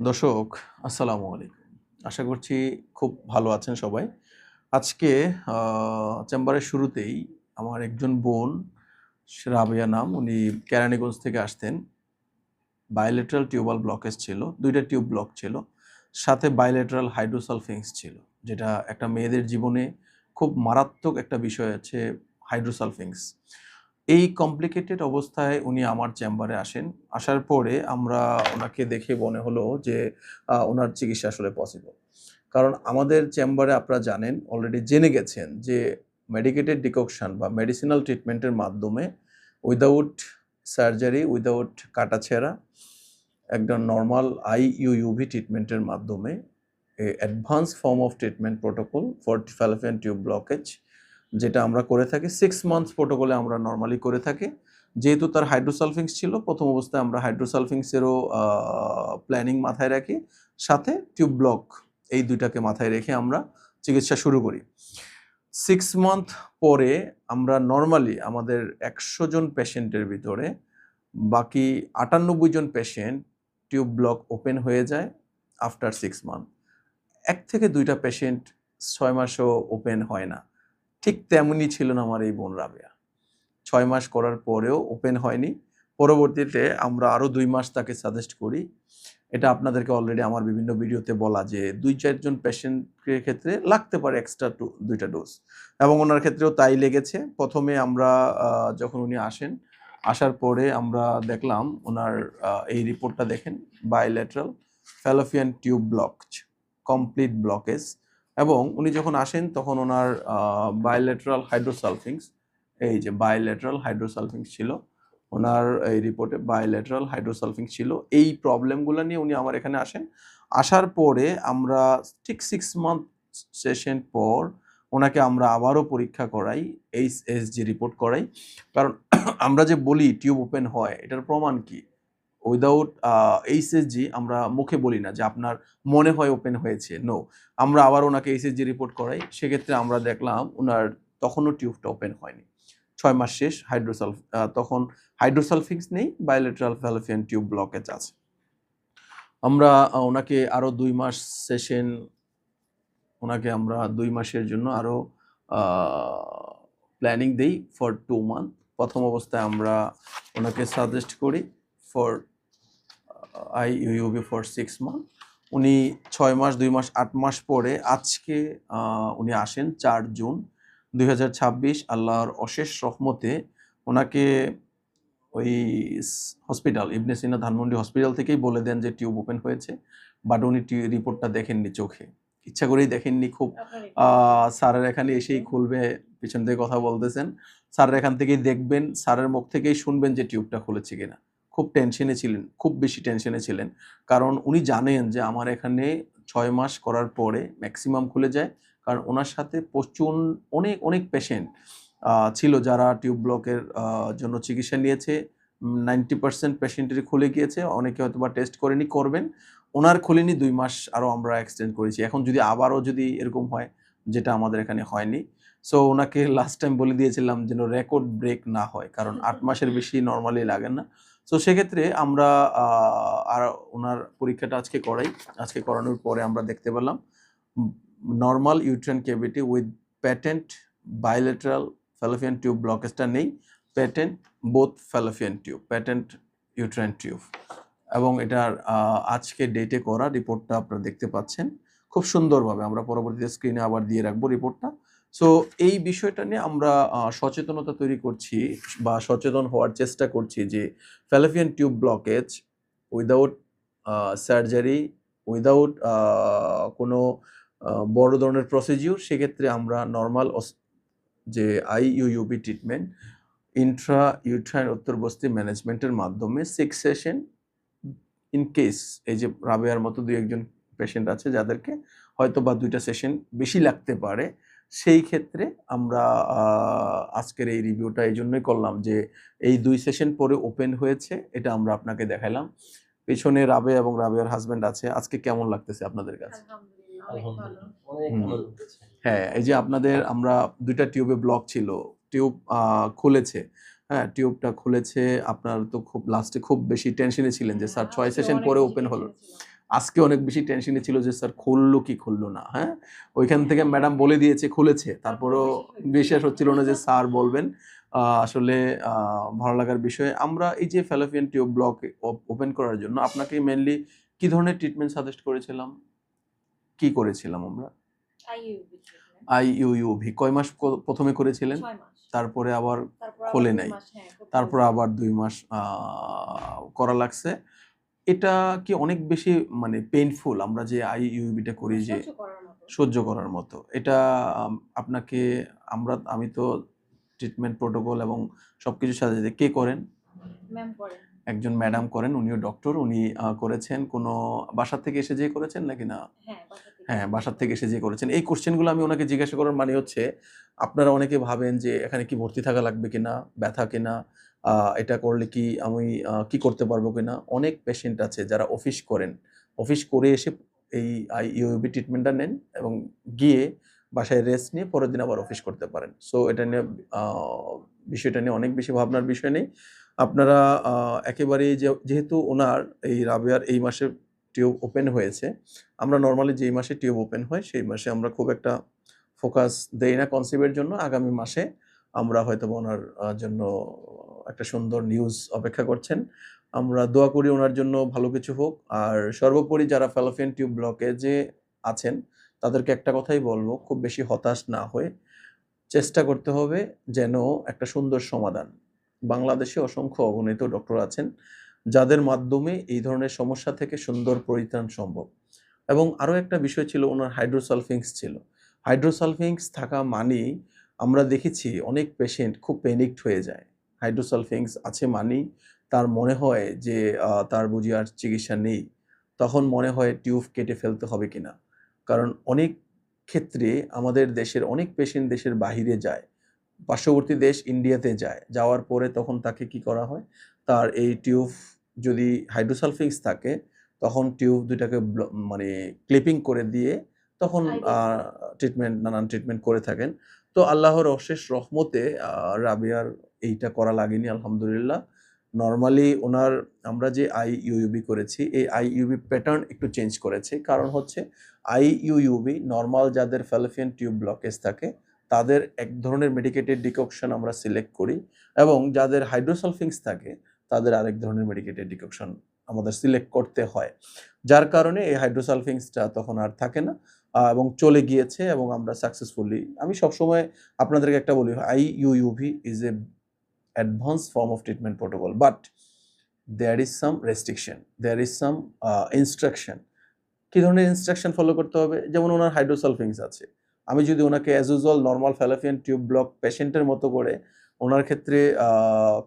দর্শক, আসসালামু আলাইকুম। আশা করছি খুব ভালো আছেন সবাই। আজকে চেম্বারের শুরুতেই আমার একজন বোন, রাবেয়া নাম, উনি কেরানীগঞ্জ থেকে আসতেন। বায়োলেটারাল টিউবাল ব্লকেজ ছিল, ২ টা টিউব ব্লক ছিল। সাথে বায়োলেটারাল হাইড্রোসালফিংস ছিল, যেটা একটা মেয়েদের জীবনে খুব মারাত্মক একটা বিষয় আছে হাইড্রোসালফিংস। এই কমপ্লিকেটেড অবস্থায় উনি আমার চেম্বারে আসেন। আসার পরে আমরা ওনাকে দেখে মনে হলো যে ওনার চিকিৎসা আসলে পসিবল। কারণ আমাদের চেম্বারে আপনারা জানেন, অলরেডি জেনে গেছেন যে মেডিকেটেড ডিককশন বা মেডিসিনাল ট্রিটমেন্টের মাধ্যমে উইদাউট সার্জারি, উইদাউট কাটাছেঁড়া, একটা নরমাল আইইউইউভি ট্রিটমেন্টের মাধ্যমে advance form of treatment protocol for Fallopian tube blockage, যেটা আমরা করে থাকি 6 মান্থস প্রোটোকলে আমরা নরমালি করে থাকি। যেহেতু তার হাইড্রোসালফিংস ছিল, প্রথম অবস্থায় আমরা হাইড্রোসালফিংসেরও প্ল্যানিং মাথায় রাখি, সাথে টিউব ব্লক, এই ২টাকে মাথায় রেখে আমরা চিকিৎসা শুরু করি। 6 মান্থ পরে আমরা নরমালি আমাদের ১০০ জন পেশেন্টের ভিতরে বাকি ৯৮ জন পেশেন্ট টিউব ব্লক ওপেন হয়ে যায় আফটার 6 মান্থ। ১ থেকে ২টা পেশেন্ট ৬ মাসও ওপেন হয় না। ঠিক তেমনই ছিলেন আমার এই বোন রাবেয়া। ৬ মাস করার পরেও ওপেন হয়নি। পরবর্তীতে আমরা আরও ২ মাস তাকে সাজেস্ট করি। এটা আপনাদেরকে অলরেডি আমার বিভিন্ন ভিডিওতে বলা যে ২-৪ জন পেশেন্টের ক্ষেত্রে লাগতে পারে এক্সট্রা ২টা ডোজ, এবং ওনার ক্ষেত্রেও তাই লেগেছে। প্রথমে আমরা যখন উনি আসেন, আসার পরে আমরা দেখলাম ওনার এই রিপোর্টটা দেখেন, bilateral fallopian tube blocked, complete blockage. এবং উনি যখন আসেন তখন ওনার বায়োলেটারাল হাইড্রোসালফিংস, এই যে বায়োলেটারাল হাইড্রোসালফিংস ছিল ওনার এই রিপোর্টে, বায়োলেটারাল হাইড্রোসালফিংস ছিল। এই প্রবলেমগুলো নিয়ে উনি আমার এখানে আসেন। আসার পরে আমরা ঠিক 6 মান্থ সেশন পর ওনাকে আমরা আবারও পরীক্ষা করাই, এইচএসজি রিপোর্ট করাই। কারণ আমরা যে বলি টিউব ওপেন হয়, এটার প্রমাণ কি? উইদাউট এইচএসজি আমরা মুখে বলি না যে আপনার মনে হয় ওপেন হয়েছে, নো। আমরা আবার ওনাকে এইচএসজি রিপোর্ট করাই। সেক্ষেত্রে আমরা দেখলাম ওনার তখনও টিউবটা ওপেন হয়নি। ৬ মাস শেষ, তখন হাইড্রোসালফিংস নেই, বায়োলেটারাল ফ্যালোপিয়ান টিউব ব্লকেজ আছে। আমরা ওনাকে আরও ২ মাস সেশন, ওনাকে আমরা ২ মাসের জন্য আরও প্ল্যানিং দেই ফর 2 মান্থ। প্রথম অবস্থায় আমরা ওনাকে সাজেস্ট করি ফর আইইউইউবি ফর 6 মান্থ। উনি ৬ মাস, ২ মাস, ৮ মাস পরে আজকে উনি আসেন ৪ জুন ২০২৬। আল্লাহর অশেষ রহমতে ওনাকে ওই হসপিটাল, ইবনে সিনা ধানমন্ডি হসপিটাল থেকেই বলে দেন যে টিউব ওপেন হয়েছে। বাট উনি রিপোর্টটা দেখেননি চোখে, ইচ্ছা করেই দেখেননি। খুব স্যারের এখানে এসেই খুলবে, পিছন থেকে কথা বলতেছেন, স্যারের এখান থেকেই দেখবেন, স্যারের মুখ থেকেই শুনবেন যে টিউবটা খুলেছে কিনা। খুব টেনশনে ছিলেন, খুব বেশি টেনশনে ছিলেন। কারণ উনি জানেন যে আমার এখানে ৬ মাস করার পরে ম্যাক্সিমাম খুলে যায়। কারণ ওনার সাথে প্রচুর অনেক পেশেন্ট ছিল যারা টিউব ব্লকের জন্য চিকিৎসা নিয়েছে। 90% পেশেন্টেরই খুলে গিয়েছে। অনেকে হয়তোবা টেস্ট করেনি, করবেন। ওনার খুলেনি, ২ মাস আরও আমরা এক্সটেন্ড করেছি। এখন যদি আবারও যদি এরকম হয়, যেটা আমাদের এখানে হয়নি। সো ওনাকে লাস্ট টাইম বলে দিয়েছিলাম যেন রেকর্ড ব্রেক না হয়, কারণ ৮ মাসের বেশি নরমালি লাগে না। সো সেক্ষেত্রে আমরা আর ওনার পরীক্ষাটা আজকে করাই। আজকে করানোর পরে আমরা দেখতে পেলাম normal uterine cavity with patent bilateral fallopian tube ব্লকেজটা নেই, patent both fallopian tube, patent uterine tube. এবং এটার আজকে ডেটে করা রিপোর্টটা আপনারা দেখতে পাচ্ছেন খুব সুন্দরভাবে। আমরা পরবর্তীতে স্ক্রিনে আবার দিয়ে রাখবো রিপোর্টটা। সো এই বিষয়টা নিয়ে আমরা সচেতনতা তৈরি করছি বা সচেতন হওয়ার চেষ্টা করছি যে Fallopian tube blockage without surgery, without কোনো বড় ধরনের প্রসিডিউর, সেক্ষেত্রে আমরা নর্মাল যে আইইউইউবি ট্রিটমেন্ট, ইন্ট্রা ইউট্রাইন অন্তর্বস্তি ম্যানেজমেন্টের মাধ্যমে 6 সেশন, ইন কেস এই যে রাবেয়ার মতো ২-১ জন পেশেন্ট আছে যাদেরকে হয়তো বা ২টা সেশন বেশি লাগতে পারে, সেই ক্ষেত্রে আমরা আজকের এই রিভিউটা এই জন্যই করলাম যে এই ২ সেশন পরে ওপেন হয়েছে, এটা আমরা আপনাকে দেখাইলাম। পেছনে রাবেয়া এবং রাবেয়ার হাজব্যান্ড আছে। আজকে কেমন লাগতেছে আপনাদের কাছে? হ্যাঁ, এই যে আপনাদের আমরা ২টা টিউবে ব্লক ছিল, টিউব খুলেছে। হ্যাঁ, টিউবটা খুলেছে। আপনার তো খুব লাস্টে খুব বেশি টেনশনে ছিলেন যে স্যার ৬ সেশন পরে ওপেন হলো। আজকে অনেক বেশি টেনশনে ছিল যে স্যার খুললো কি খুললো না। হ্যাঁ, ওইখান থেকে ম্যাডাম বলে দিয়েছে খুলেছে, তারপরেও বিশ্বাস হচ্ছিল না যে স্যার বলবেন। আসলে ভালো লাগার বিষয়। আমরা এই যে ফ্যালোপিয়ান টিউব ব্লক ওপেন করার জন্য আপনাকে মেনলি কি ধরনের ট্রিটমেন্ট সাজেস্ট করেছিলাম, কি করেছিলাম আমরা? আইইউইউভি কয় মাস প্রথমে করেছিলেন? তারপরে আবার খোলে নাই, তারপরে আবার 2 মাস করা লাগছে। এটা কি অনেক বেশি মানে পেইনফুল? আমরা যে আইইউবিটা করি যে সহ্য করার মতো, এটা আপনাকে আমি তো ট্রিটমেন্ট প্রোটোকল এবং সবকিছু সাজিয়ে কে করেন? একজন ম্যাডাম করেন, উনিও ডক্টর, উনি করেছেন। কোনো বাসা থেকে এসে যেয়ে করেছেন নাকি না? হ্যাঁ, বাসার থেকে এসে যে করেছেন। এই কোশ্চেনগুলো আমি ওনাকে জিজ্ঞাসা করার মানে হচ্ছে, আপনারা অনেকে ভাবেন যে এখানে কি ভর্তি থাকা লাগবে কিনা, ব্যথা কিনা, এটা করলে কি আমি কি করতে পারবো কিনা? অনেক পেশেন্ট আছে যারা অফিস করেন। অফিস করে এসে এই আইইউবি ট্রিটমেন্টটা নেন এবং গিয়ে বাসায় রেস্ট নিয়ে পরের দিন আবার অফিস করতে পারেন। সো এটা নিয়ে বিষয়টা নিয়ে অনেক বেশি ভাবনার বিষয় নেই। আপনারা একেবারেই যেহেতু ওনার এই রাবেয়ার এই মাসে টিউব ওপেন হয়েছে, আমরা নরমালি যেই মাসে টিউব ওপেন হয় সেই মাসে আমরা খুব একটা ফোকাস দেই না কনসিভের জন্য। আগামী মাসে আমরা হয়তোবা ওনার জন্য একটা সুন্দর নিউজ অপেক্ষা করছেন। আমরা দোয়া করি ওনার জন্য ভালো কিছু হোক। আর সর্বোপরি যারা ফ্যালোপিয়ান টিউব ব্লকেজে আছেন তাদেরকে একটা কথাই বলবো, খুব বেশি হতাশ না হয়ে চেষ্টা করতে হবে যেন একটা সুন্দর সমাধান। বাংলাদেশে অসংখ্য অগণিত ডক্টর আছেন যাদের মাধ্যমে এই ধরনের সমস্যা থেকে সুন্দর পরিত্রাণ সম্ভব। এবং আরও একটা বিষয় ছিল, ওনার হাইড্রোসালফিংস ছিল। হাইড্রোসালফিংস থাকা মানেই আমরা দেখেছি অনেক পেশেন্ট খুব প্যানিকড হয়ে যায়। হাইড্রোসালফিংস আছে মানেই তার মনে হয় যে তার বুঝি আর চিকিৎসা নেই। তখন মনে হয় টিউব কেটে ফেলতে হবে কিনা। কারণ অনেক ক্ষেত্রে আমাদের দেশের অনেক পেশেন্ট দেশের বাহিরে যায়, পার্শ্ববর্তী দেশ ইন্ডিয়াতে যায়। যাওয়ার পরে তখন তাকে কি করা হয়, তার এই টিউব যদি হাইড্রোসালফিংস থাকে তখন টিউব দুইটাকে মানে ক্লিপিং করে দিয়ে তখন নানান ট্রিটমেন্ট করে থাকেন। তো আল্লাহর অশেষ রহমতে রাবেয়ার এইটা করা লাগেনি আলহামদুলিল্লাহ। নরমালি ওনার আমরা যে আইইউবি করেছি এই আইইউবি প্যাটার্ন একটু চেঞ্জ করেছি। কারণ হচ্ছে আইইউবি নরমাল যাদের ফ্যালোপিয়ান টিউব ব্লকেজ থাকে তাদের এক ধরনের মেডিকেটেড ডিককশন আমরা সিলেক্ট করি এবং যাদের হাইড্রোসালফিংস থাকে তাদের আরেক ধরনের মেডিকেটেড ডিককশন আমাদের সিলেক্ট করতে হয়। যার কারণে এই হাইড্রোসালফিংসটা তখন আর থাকে না এবং চলে গিয়েছে এবং আমরা সাকসেসফুলি, আমি সবসময় আপনাদেরকে একটা বলি, IUB is a advance form of treatment protocol, but there is some restriction, there is some instruction. কি ধরনের ইনস্ট্রাকশন ফলো করতে হবে? যেমন ওনার হাইড্রোসালফিংস আছে, আমি যদি ওনাকে as usual normal Fallopian tube block পেশেন্টের মতো করে ওনার ক্ষেত্রে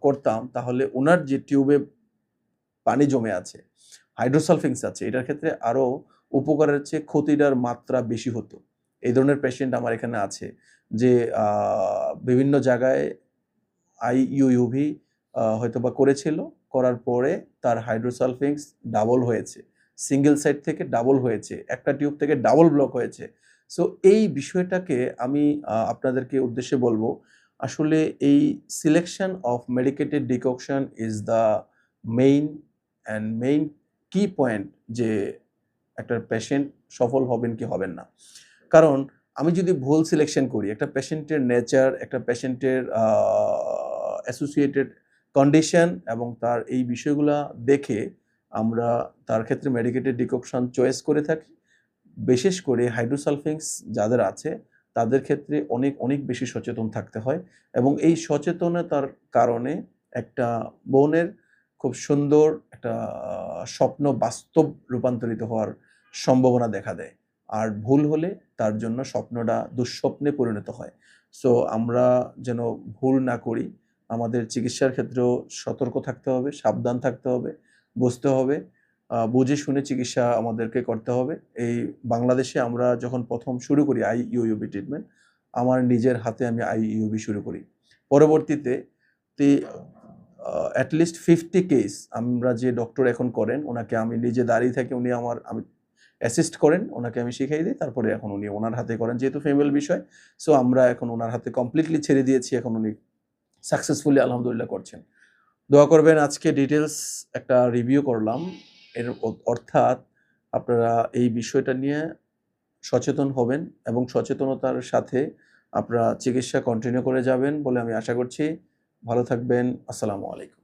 করতাম, তাহলে ওনার যে টিউবে পানি জমে আছে, হাইড্রোসালফিংস আছে, এটার ক্ষেত্রে আরও উপকারের চেয়ে ক্ষতিটার মাত্রা বেশি হতো। এই ধরনের পেশেন্ট আমার এখানে আছে যে বিভিন্ন জায়গায় আইইউবি হয়তোবা করেছিল, করার পরে তার হাইড্রোসালফিংস ডাবল হয়েছে, সিঙ্গেল সাইড থেকে ডাবল হয়েছে, একটা টিউব থেকে ডাবল ব্লক হয়েছে। সো এই বিষয়টাকে আমি আপনাদেরকে উদ্দেশ্যে বলবো, আসলে এই selection of medicated decoction is the main কি পয়েন্ট যে একটা পেশেন্ট সফল হবেন কি হবেন না। কারণ আমি যদি ভুল সিলেকশন করি, একটা পেশেন্টের নেচার, একটা পেশেন্টের অ্যাসোসিয়েটেড কন্ডিশন এবং তার এই বিষয়গুলা দেখে আমরা তার ক্ষেত্রে মেডিকেটেড ডিককশন চয়েস করে থাকি। বিশেষ করে হাইড্রোসালফিংস যাদের আছে তাদের ক্ষেত্রে অনেক অনেক বেশি সচেতন থাকতে হয় এবং এই সচেতনতার কারণে একটা বোনের খুব সুন্দর একটা স্বপ্ন বাস্তব রূপান্তরিত হওয়ার সম্ভাবনা দেখা দেয়। আর ভুল হলে তার জন্য স্বপ্নটা দুঃস্বপ্নে পরিণত হয়। সো আমরা যেন ভুল না করি, আমাদের চিকিৎসার ক্ষেত্রেও সতর্ক থাকতে হবে, সাবধান থাকতে হবে, বুঝতে হবে, বুঝে শুনে চিকিৎসা আমাদেরকে করতে হবে। এই বাংলাদেশে আমরা যখন প্রথম শুরু করি আইইউবি ট্রিটমেন্ট, আমার নিজের হাতে আমি আইইউবি শুরু করি। পরবর্তীতে অ্যাটলিস্ট 50 কেস আমরা যে ডক্টর এখন করেন ওনাকে আমি নিজে দাঁড়িয়ে থাকি, উনি আমি অ্যাসিস্ট করেন, ওনাকে আমি শিখাই দিই, তারপরে এখন উনি ওনার হাতে করেন, যেহেতু ফিমেল বিষয়। সো আমরা এখন ওনার হাতে কমপ্লিটলি ছেড়ে দিয়েছি, এখন উনি সাকসেসফুলি আলহামদুলিল্লাহ করছেন। দোয়া করবেন। আজকে ডিটেলস একটা রিভিউ করলাম, এর অর্থাৎ আপনারা এই বিষয়টা নিয়ে সচেতন হবেন এবং সচেতনতার সাথে আপনারা চিকিৎসা কন্টিনিউ করে যাবেন বলে আমি আশা করছি। ভালো থাকবেন। আসসালামু আলাইকুম।